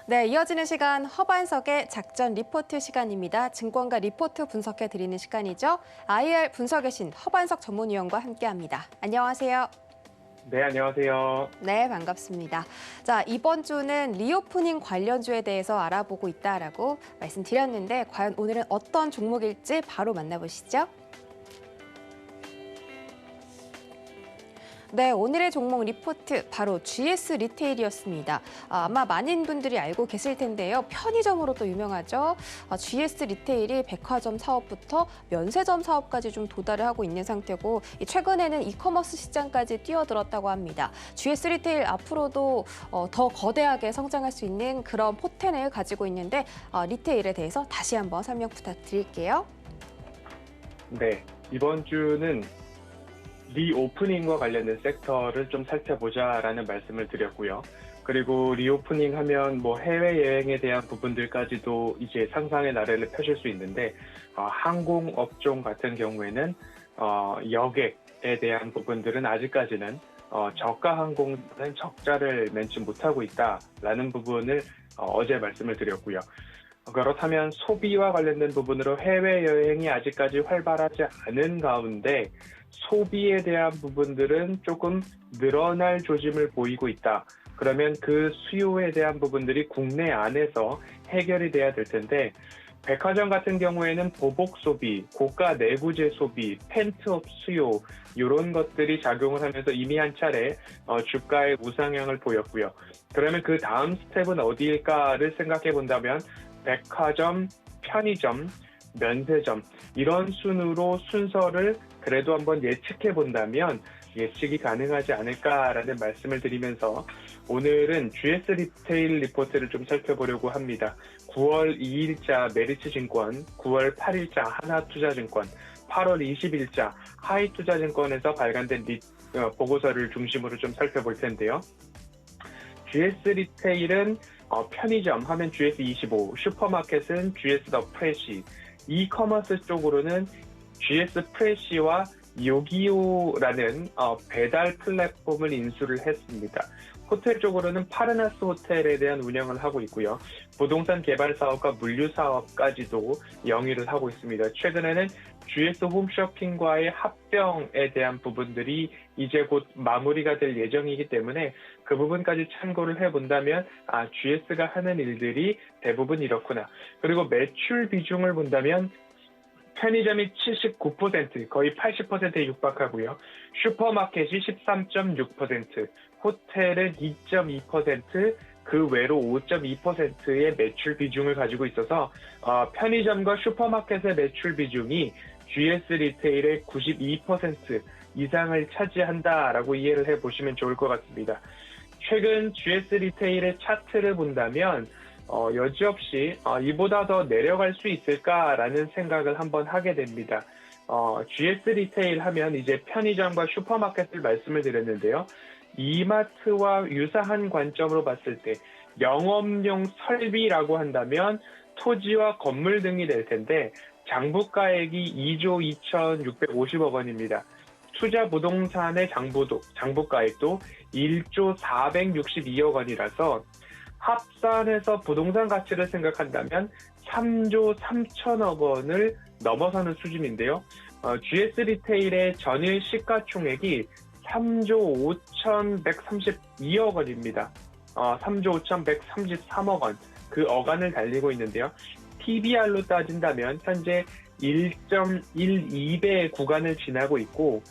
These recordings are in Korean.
네, 이어지는 시간 허반석의 작전 리포트 시간입니다. 증권가 리포트 분석해 드리는 시간이죠. IR 분석의 신 허반석 전문위원과 함께합니다. 안녕하세요. 네, 안녕하세요. 네, 반갑습니다. 자, 이번 주는 리오프닝 관련주에 대해서 알아보고 있다라고 말씀드렸는데 과연 오늘은 어떤 종목일지 바로 만나보시죠. 네, 오늘의 종목 리포트 바로 GS 리테일이었습니다. 아마 많은 분들이 알고 계실 텐데요. 편의점으로 또 유명하죠. GS 리테일이 백화점 사업부터 면세점 사업까지 좀 도달을 하고 있는 상태고 최근에는 이커머스 시장까지 뛰어들었다고 합니다. GS 리테일 앞으로도 더 거대하게 성장할 수 있는 그런 포텐을 가지고 있는데 리테일에 대해서 다시 한번 설명 부탁드릴게요. 네, 이번 주는 리오프닝과 관련된 섹터를 좀 살펴보자라는 말씀을 드렸고요. 그리고 리오프닝 하면 뭐 해외여행에 대한 부분들까지도 이제 상상의 나래를 펼칠 수 있는데 항공업종 같은 경우에는 여객에 대한 부분들은 아직까지는 저가 항공은 적자를 맺지 못하고 있다라는 부분을 어제 말씀을 드렸고요. 그렇다면 소비와 관련된 부분으로 해외여행이 아직까지 활발하지 않은 가운데 소비에 대한 부분들은 조금 늘어날 조짐을 보이고 있다. 그러면 그 수요에 대한 부분들이 국내 안에서 해결이 돼야 될 텐데 백화점 같은 경우에는 보복 소비, 고가 내구재 소비, 펜트업 수요 이런 것들이 작용을 하면서 이미 한 차례 주가의 우상향을 보였고요. 그러면 그 다음 스텝은 어디일까를 생각해 본다면 백화점, 편의점, 면세점 이런 순으로 순서를 그래도 한번 예측해 본다면 예측이 가능하지 않을까라는 말씀을 드리면서 오늘은 GS 리테일 리포트를 좀 살펴보려고 합니다. 9월 2일자 메리츠증권, 9월 8일자 하나투자증권, 8월 20일자 하이투자증권에서 발간된 보고서를 중심으로 좀 살펴볼 텐데요. GS 리테일은 편의점 하면 GS25, 슈퍼마켓은 GS 더 프레시, 이커머스 쪽으로는 GS 프레시와 요기요라는 배달 플랫폼을 인수를 했습니다. 호텔 쪽으로는 파르나스 호텔에 대한 운영을 하고 있고요. 부동산 개발 사업과 물류 사업까지도 영위를 하고 있습니다. 최근에는 GS 홈쇼핑과의 합병에 대한 부분들이 이제 곧 마무리가 될 예정이기 때문에 그 부분까지 참고를 해본다면 GS가 하는 일들이 대부분 이렇구나. 그리고 매출 비중을 본다면 편의점이 79%, 거의 80%에 육박하고요. 슈퍼마켓이 13.6%, 호텔은 2.2%, 그 외로 5.2%의 매출 비중을 가지고 있어서 편의점과 슈퍼마켓의 매출 비중이 GS 리테일의 92% 이상을 차지한다라고 이해를 해보시면 좋을 것 같습니다. 최근 GS 리테일의 차트를 본다면 여지없이 이보다 더 내려갈 수 있을까라는 생각을 한번 하게 됩니다. GS 리테일 하면 이제 편의점과 슈퍼마켓을 말씀을 드렸는데요. 이마트와 유사한 관점으로 봤을 때 영업용 설비라고 한다면 토지와 건물 등이 될 텐데 장부가액이 2조 2,650억 원입니다. 투자 부동산의 장부가액도 1조 462억 원이라서 합산해서 부동산 가치를 생각한다면 3조 3천억 원을 넘어서는 수준인데요. GS 리테일의 전일 시가총액이 3조 5,132억 원입니다. 3조 5,133억 원, 그 어간을 달리고 있는데요. PBR로 따진다면 현재 1.12배 구간을 지나고 있고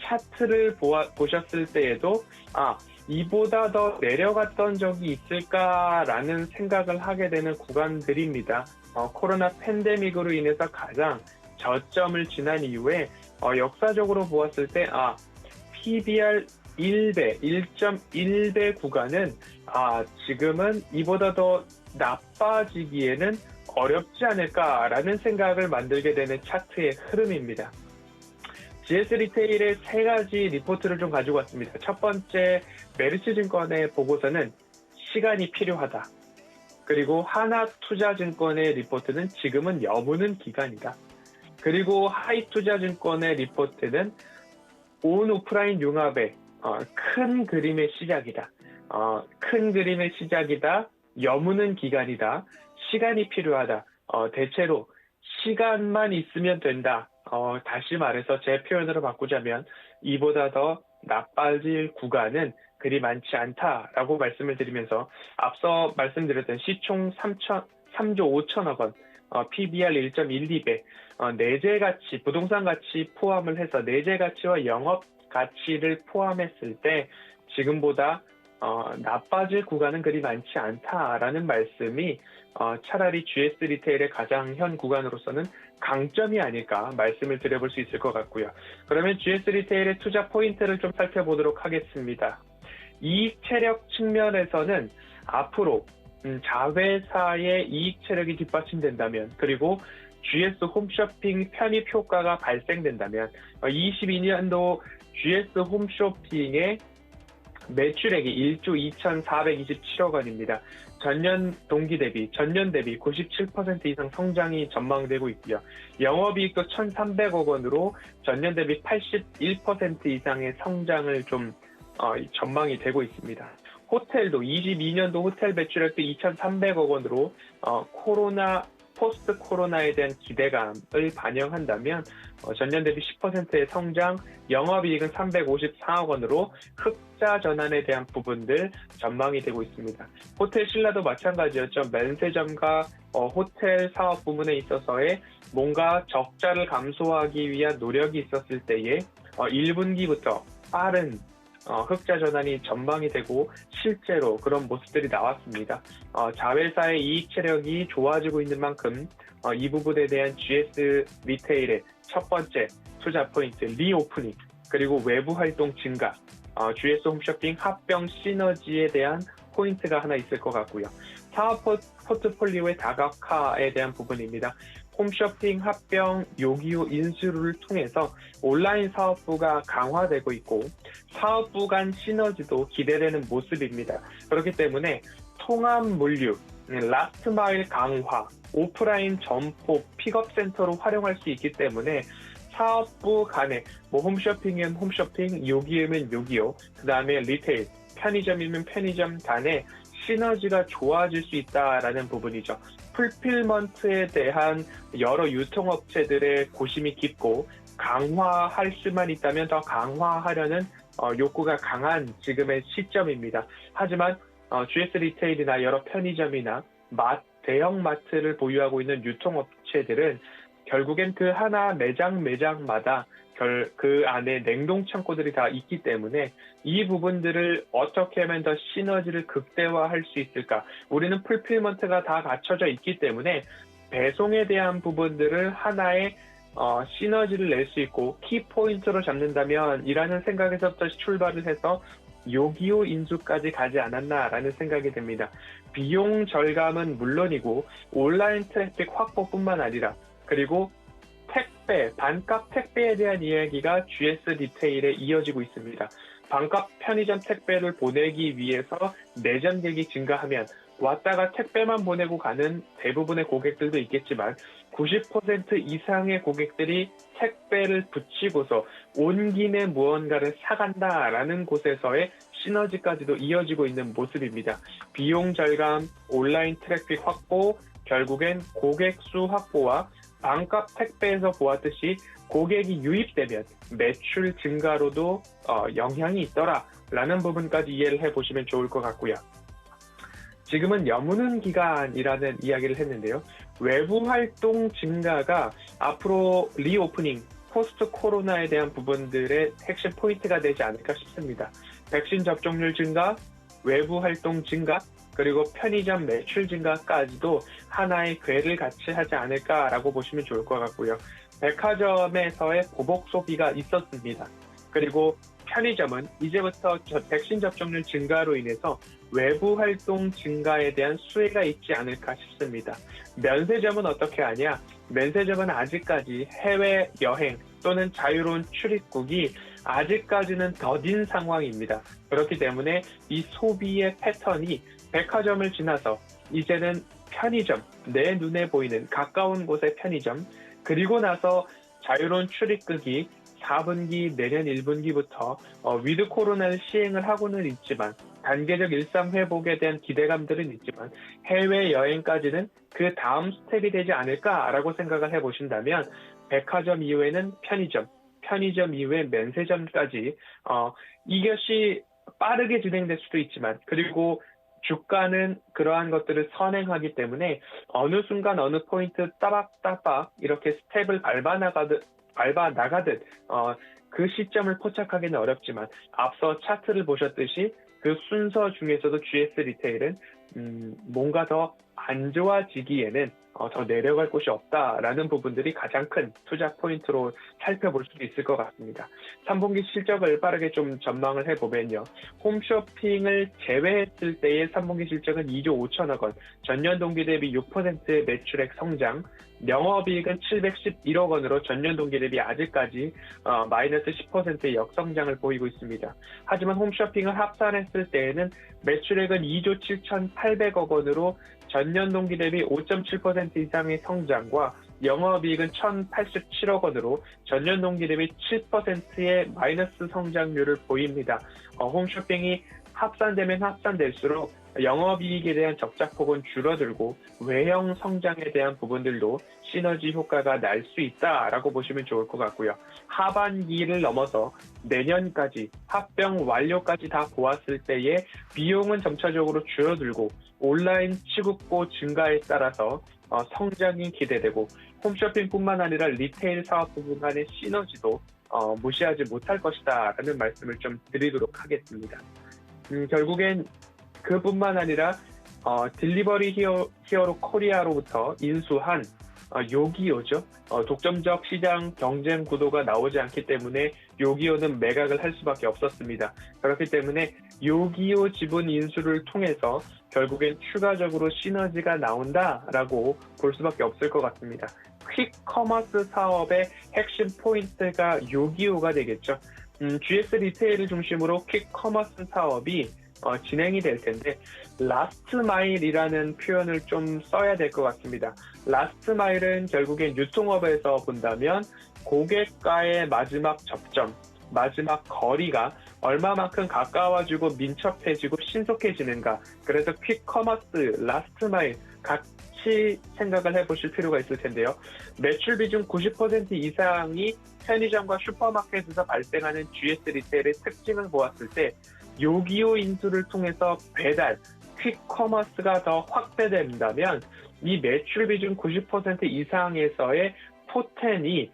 차트를 보셨을 때에도 이보다 더 내려갔던 적이 있을까라는 생각을 하게 되는 구간들입니다. 코로나 팬데믹으로 인해서 가장 저점을 지난 이후에 역사적으로 보았을 때 PBR 1배, 1.1배 구간은 지금은 이보다 더 나빠지기에는 어렵지 않을까라는 생각을 만들게 되는 차트의 흐름입니다. GS 리테일의 세 가지 리포트를 좀 가지고 왔습니다. 첫 번째, 메리츠증권의 보고서는 시간이 필요하다. 그리고 하나투자증권의 리포트는 지금은 여무는 기간이다. 그리고 하이투자증권의 리포트는 온 오프라인 융합의 큰 그림의 시작이다. 큰 그림의 시작이다. 여무는 기간이다. 시간이 필요하다. 대체로 시간만 있으면 된다. 다시 말해서 제 표현으로 바꾸자면 이보다 더 나빠질 구간은 그리 많지 않다라고 말씀을 드리면서 앞서 말씀드렸던 시총 3조 5천억 원, PBR 1.12배, 내재 가치, 부동산 가치 포함을 해서 내재 가치와 영업 가치를 포함했을 때 지금보다 나빠질 구간은 그리 많지 않다라는 말씀이 차라리 GS 리테일의 가장 현 구간으로서는 강점이 아닐까 말씀을 드려볼 수 있을 것 같고요. 그러면 GS 리테일의 투자 포인트를 좀 살펴보도록 하겠습니다. 이익 체력 측면에서는 앞으로 자회사의 이익 체력이 뒷받침된다면 그리고 GS 홈쇼핑 편입 효과가 발생된다면 22년도 GS 홈쇼핑의 매출액이 1조 2,427억 원입니다. 전년 대비 97% 이상 성장이 전망되고 있고요. 영업이익도 1,300억 원으로 전년 대비 81% 이상의 성장을 좀 전망이 되고 있습니다. 호텔도 22년도 호텔 매출액도 2,300억 원으로 포스트 코로나에 대한 기대감을 반영한다면 전년 대비 10%의 성장, 영업이익은 354억 원으로 흑자 전환에 대한 부분들 전망이 되고 있습니다. 호텔 신라도 마찬가지였죠. 면세점과 호텔 사업 부문에 있어서의 뭔가 적자를 감소하기 위한 노력이 있었을 때에 1분기부터 빠른 흑자 전환이 전망이 되고 실제로 그런 모습들이 나왔습니다. 자회사의 이익 체력이 좋아지고 있는 만큼 이 부분에 대한 GS 리테일의 첫 번째 투자 포인트 리오프닝 그리고 외부 활동 증가, GS 홈쇼핑 합병 시너지에 대한 포인트가 하나 있을 것 같고요. 사업 포트폴리오의 다각화에 대한 부분입니다. 홈쇼핑 합병 요기요 인수를 통해서 온라인 사업부가 강화되고 있고 사업부 간 시너지도 기대되는 모습입니다. 그렇기 때문에 통합 물류, 라스트 마일 강화, 오프라인 점포 픽업센터로 활용할 수 있기 때문에 사업부 간에 홈쇼핑이면 홈쇼핑, 요기요면 요기요, 그 다음에 리테일, 편의점이면 편의점 간에 시너지가 좋아질 수 있다라는 부분이죠. 풀필먼트에 대한 여러 유통업체들의 고심이 깊고 강화할 수만 있다면 더 강화하려는 욕구가 강한 지금의 시점입니다. 하지만 GS 리테일이나 여러 편의점이나 대형 마트를 보유하고 있는 유통업체들은 결국엔 그 하나 매장마다 그 안에 냉동 창고들이 다 있기 때문에 이 부분들을 어떻게 하면 더 시너지를 극대화할 수 있을까? 우리는 풀필먼트가 다 갖춰져 있기 때문에 배송에 대한 부분들을 하나의 시너지를 낼 수 있고 키포인트로 잡는다면 이라는 생각에서부터 출발을 해서 요기요 인수까지 가지 않았나라는 생각이 듭니다. 비용 절감은 물론이고 온라인 트래픽 확보뿐만 아니라 그리고 반값 택배에 대한 이야기가 GS 리테일에 이어지고 있습니다. 반값 편의점 택배를 보내기 위해서 내전객이 증가하면 왔다가 택배만 보내고 가는 대부분의 고객들도 있겠지만 90% 이상의 고객들이 택배를 붙이고서 온 김에 무언가를 사간다라는 곳에서의 시너지까지도 이어지고 있는 모습입니다. 비용 절감, 온라인 트래픽 확보, 결국엔 고객 수 확보와 반값 택배에서 보았듯이 고객이 유입되면 매출 증가로도 영향이 있더라라는 부분까지 이해를 해보시면 좋을 것 같고요. 지금은 여무는 기간이라는 이야기를 했는데요. 외부 활동 증가가 앞으로 리오프닝, 포스트 코로나에 대한 부분들의 핵심 포인트가 되지 않을까 싶습니다. 백신 접종률 증가, 외부 활동 증가, 그리고 편의점 매출 증가까지도 하나의 궤를 같이 하지 않을까라고 보시면 좋을 것 같고요. 백화점에서의 보복 소비가 있었습니다. 그리고 편의점은 이제부터 백신 접종률 증가로 인해서 외부 활동 증가에 대한 수혜가 있지 않을까 싶습니다. 면세점은 어떻게 하냐? 면세점은 아직까지 해외 여행 또는 자유로운 출입국이 아직까지는 더딘 상황입니다. 그렇기 때문에 이 소비의 패턴이 백화점을 지나서 이제는 편의점, 내 눈에 보이는 가까운 곳의 편의점, 그리고 나서 자유로운 출입국이 4분기 내년 1분기부터 위드 코로나를 시행을 하고는 있지만 단계적 일상 회복에 대한 기대감들은 있지만 해외여행까지는 그 다음 스텝이 되지 않을까라고 생각을 해보신다면 백화점 이후에는 편의점, 편의점 이후에 면세점까지 이것이 빠르게 진행될 수도 있지만 그리고 주가는 그러한 것들을 선행하기 때문에 어느 순간 어느 포인트 따박따박 이렇게 스텝을 밟아 나가듯 그 시점을 포착하기는 어렵지만 앞서 차트를 보셨듯이 그 순서 중에서도 GS 리테일은 뭔가 더 안 좋아지기에는 더 내려갈 곳이 없다라는 부분들이 가장 큰 투자 포인트로 살펴볼 수도 있을 것 같습니다. 3분기 실적을 빠르게 좀 전망을 해보면요. 홈쇼핑을 제외했을 때의 3분기 실적은 2조 5천억 원, 전년 동기 대비 6%의 매출액 성장, 영업이익은 711억 원으로 전년 동기 대비 아직까지 마이너스 10%의 역성장을 보이고 있습니다. 하지만 홈쇼핑을 합산했을 때에는 매출액은 2조 7,800억 원으로 전년 동기 대비 5.7% 이상의 성장과 영업이익은 1,087억 원으로 전년 동기 대비 7%의 마이너스 성장률을 보입니다. 홈쇼핑이 합산되면 합산될수록 영업이익에 대한 적자폭은 줄어들고 외형 성장에 대한 부분들도 시너지 효과가 날 수 있다라고 보시면 좋을 것 같고요. 하반기를 넘어서 내년까지 합병 완료까지 다 보았을 때의 비용은 점차적으로 줄어들고 온라인 취급고 증가에 따라서 성장이 기대되고 홈쇼핑뿐만 아니라 리테일 사업 부분 간의 시너지도 무시하지 못할 것이다 라는 말씀을 좀 드리도록 하겠습니다. 결국엔 그뿐만 아니라 딜리버리 히어로 코리아로부터 인수한 요기요죠. 독점적 시장 경쟁 구도가 나오지 않기 때문에 요기요는 매각을 할 수밖에 없었습니다. 그렇기 때문에 요기요 지분 인수를 통해서 결국엔 추가적으로 시너지가 나온다라고 볼 수밖에 없을 것 같습니다. 퀵커머스 사업의 핵심 포인트가 요기요가 되겠죠. GS 리테일을 중심으로 퀵커머스 사업이 진행이 될 텐데 라스트 마일이라는 표현을 좀 써야 될 것 같습니다. 라스트 마일은 결국엔 유통업에서 본다면 고객과의 마지막 접점, 마지막 거리가 얼마만큼 가까워지고 민첩해지고 신속해지는가. 그래서 퀵커머스, 라스트 마일 같이 생각을 해보실 필요가 있을 텐데요. 매출 비중 90% 이상이 편의점과 슈퍼마켓에서 발생하는 GS 리테일의 특징을 보았을 때 요기요 인수를 통해서 배달, 퀵커머스가 더 확대된다면 이 매출 비중 90% 이상에서의 포텐이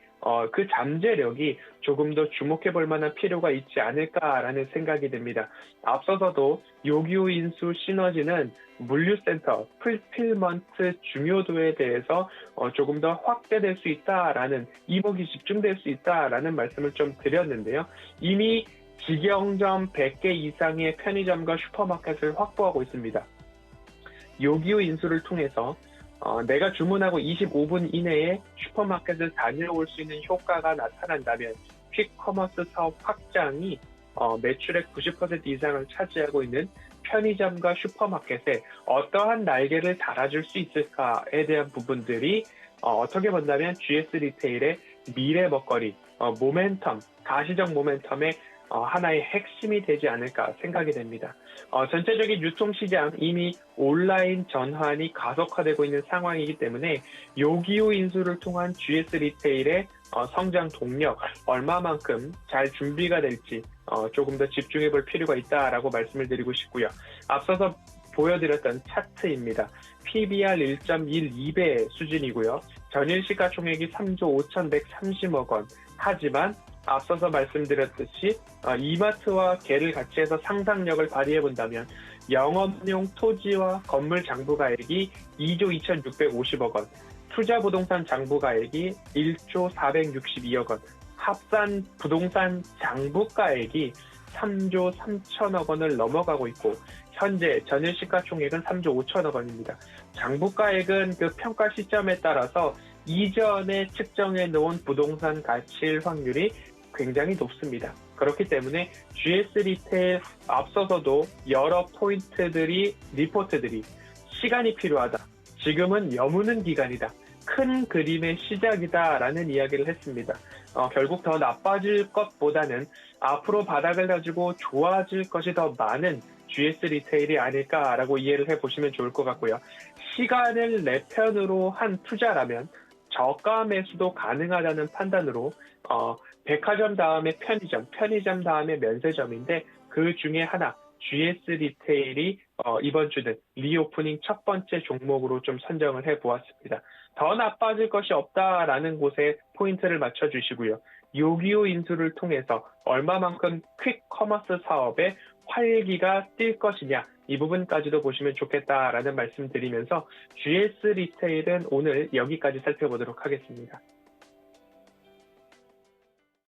그 잠재력이 조금 더 주목해 볼 만한 필요가 있지 않을까라는 생각이 듭니다. 앞서서도 요기요 인수 시너지는 물류센터, 풀필먼트 중요도에 대해서 조금 더 확대될 수 있다라는 이목이 집중될 수 있다라는 말씀을 좀 드렸는데요. 이미 직영점 100개 이상의 편의점과 슈퍼마켓을 확보하고 있습니다. 요기요 인수를 통해서 내가 주문하고 25분 이내에 슈퍼마켓을 다녀올 수 있는 효과가 나타난다면 퀵커머스 사업 확장이 매출의 90% 이상을 차지하고 있는 편의점과 슈퍼마켓에 어떠한 날개를 달아줄 수 있을까에 대한 부분들이 어떻게 본다면 GS 리테일의 미래 먹거리, 모멘텀, 가시적 모멘텀의 하나의 핵심이 되지 않을까 생각이 됩니다. 전체적인 유통시장 이미 온라인 전환이 가속화되고 있는 상황이기 때문에 요기요 인수를 통한 GS 리테일의 성장 동력 얼마만큼 잘 준비가 될지 조금 더 집중해 볼 필요가 있다라고 말씀을 드리고 싶고요. 앞서서 보여드렸던 차트입니다. PBR 1.12배 수준이고요. 전일 시가총액이 3조 5,130억 원. 하지만 앞서서 말씀드렸듯이 이마트와 개를 같이 해서 상상력을 발휘해 본다면 영업용 토지와 건물 장부가액이 2조 2,650억 원, 투자 부동산 장부가액이 1조 462억 원, 합산 부동산 장부가액이 3조 3천억 원을 넘어가고 있고 현재 전일 시가총액은 3조 5천억 원입니다. 장부가액은 그 평가 시점에 따라서 이전에 측정해 놓은 부동산 가치일 확률이 굉장히 높습니다. 그렇기 때문에 GS 리테일 앞서서도 여러 리포트들이 시간이 필요하다. 지금은 여무는 기간이다. 큰 그림의 시작이다라는 이야기를 했습니다. 결국 더 나빠질 것보다는 앞으로 바닥을 가지고 좋아질 것이 더 많은 GS 리테일이 아닐까라고 이해를 해보시면 좋을 것 같고요. 시간을 내 편으로 한 투자라면 저가 매수도 가능하다는 판단으로 백화점 다음에 편의점 다음에 면세점인데 그 중에 하나 GS 리테일이 이번 주는 리오프닝 첫 번째 종목으로 좀 선정을 해보았습니다. 더 나빠질 것이 없다라는 곳에 포인트를 맞춰주시고요. 요기요 인수를 통해서 얼마만큼 퀵 커머스 사업에 활기가 뛸 것이냐 이 부분까지도 보시면 좋겠다라는 말씀 드리면서 GS 리테일은 오늘 여기까지 살펴보도록 하겠습니다.